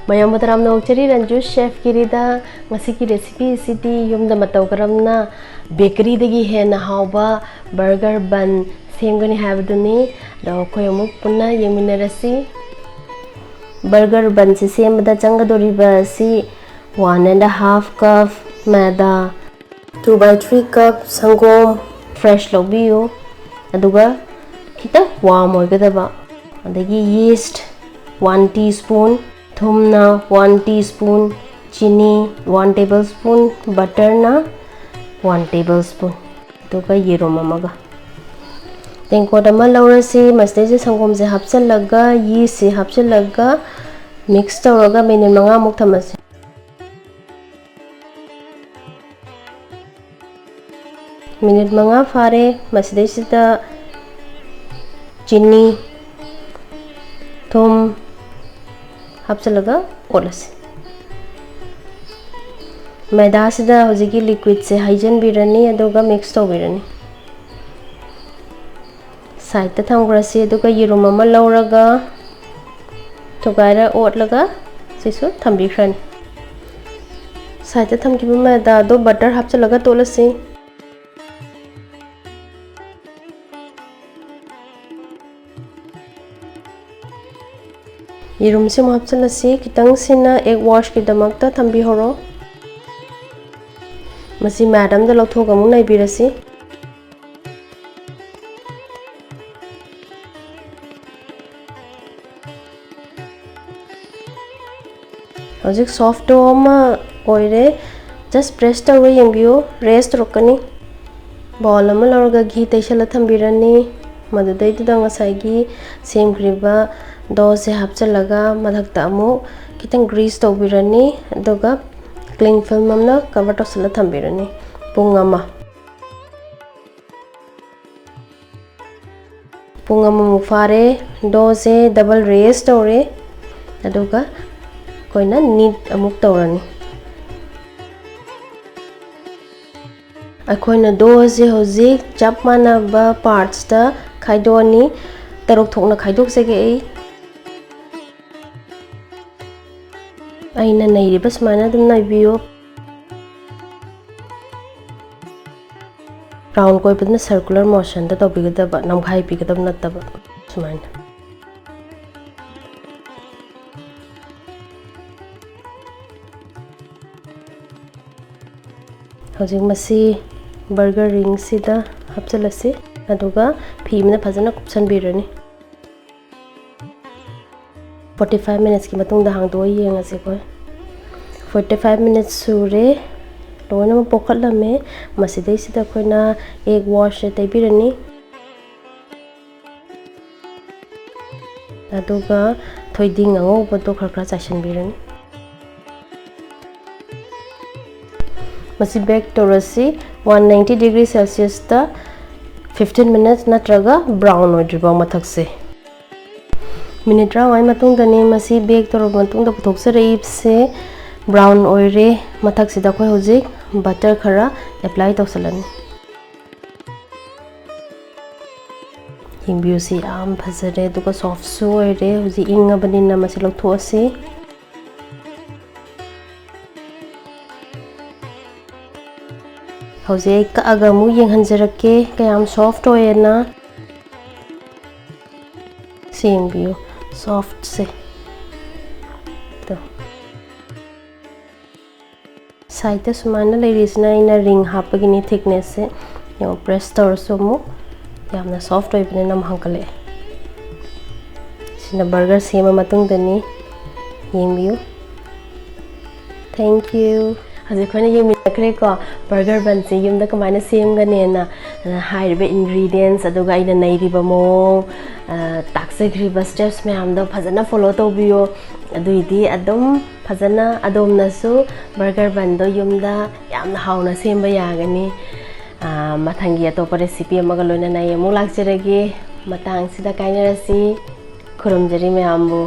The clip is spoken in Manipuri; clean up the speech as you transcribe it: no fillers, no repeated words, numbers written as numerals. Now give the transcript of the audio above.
Mayam mataram na ukchari Ranju chef kirida ngasi ki recipe sidi yumda mataw karamna bakery dagi hena hauba burger bun semgani habduni do koyamuk punna yeminarasi burger bun si semda changadoriba si 1.5 cup maida 2/3 cup sangom fresh lobiyo aduga kita warm oigadaba adagi yeast 1 teaspoon thumna 1 teaspoon chini 1 tablespoon butter na 1 tablespoon aduga yerum amaga tengkod ama laurasi masde sangom se hapchalaga yeast se hapchalaga mix tawraga minute 5 muk thamase minute 5 fare masde sita chini thum hapchalaga olase maida sida hojiki liquid se haijan birani aduga mix tawbirani side ta thamgrasi aduga yerum ama lauraga togaira otlaga sisu thambikhrani side ta thamkiba maida do butter hapchalaga tolasi yerum se hapchalasi kitang sina egg wash ki damakta thambi horo masi madam da lothog amu nai birasi hojik soft dough ma oire just press tawe yengbiyo rest rokani bowl ama lorga ghee taisala thambirani madudai da ngasai semgriba dough se hapchalaga madhakta amu kitang grease tawbirani aduga cling film amna cover tosala thambirani pungama mu fare dough se double raise tawre aduga koina knead amuk tawrani akoina dough se hojik chap manaba parts ta khaidoni tarok thokna khaidok sege aina nairiba sumana dum naibiyo round koi padna circular motion da tobigadaba namkhai pigadab nataba sumana hojik masi burger ring sida hapchalasi aduga phimna phajana kupsanbirani 45 minutes ki matung da hangdo yengase koi 45 minutes sure loina ma pokhatlame masidai sida koina egg wash taibirani aduga thoiding ango bodo khara chashanbirani masi bake torasi 190 degree celsius ta 15 minutes natraga brown odriba mathakse minute rawai matung dani masi bake tor matung da puthoksarai se brown oire mathak sida khoi hojik butter khara apply tawsalani hingbiu si am phajare duka soft su oire hoji inga banina masi lokthose hoji ka agamu yenghanjarake kayam soft oyena hingbiu soft se to side sumana ladiesna ina ring hapagini thickness se yo press tor so mu yamna soft oibne nam hankale sina burger sema matung dani yemiu thank you Haji khona yemi nakre ko burger bun se yumda kamaina semgane na haibe ingredients aduga ina nairiba mo taksegriba steps me amda phajana follow tobiyo aduidi adum phajana adomnasu burger bun do yumda yamna hauna semba yagani mathangi atopa recipe amaga loina na yamu lakcherage matang sida kainarasi khurumjari me ambu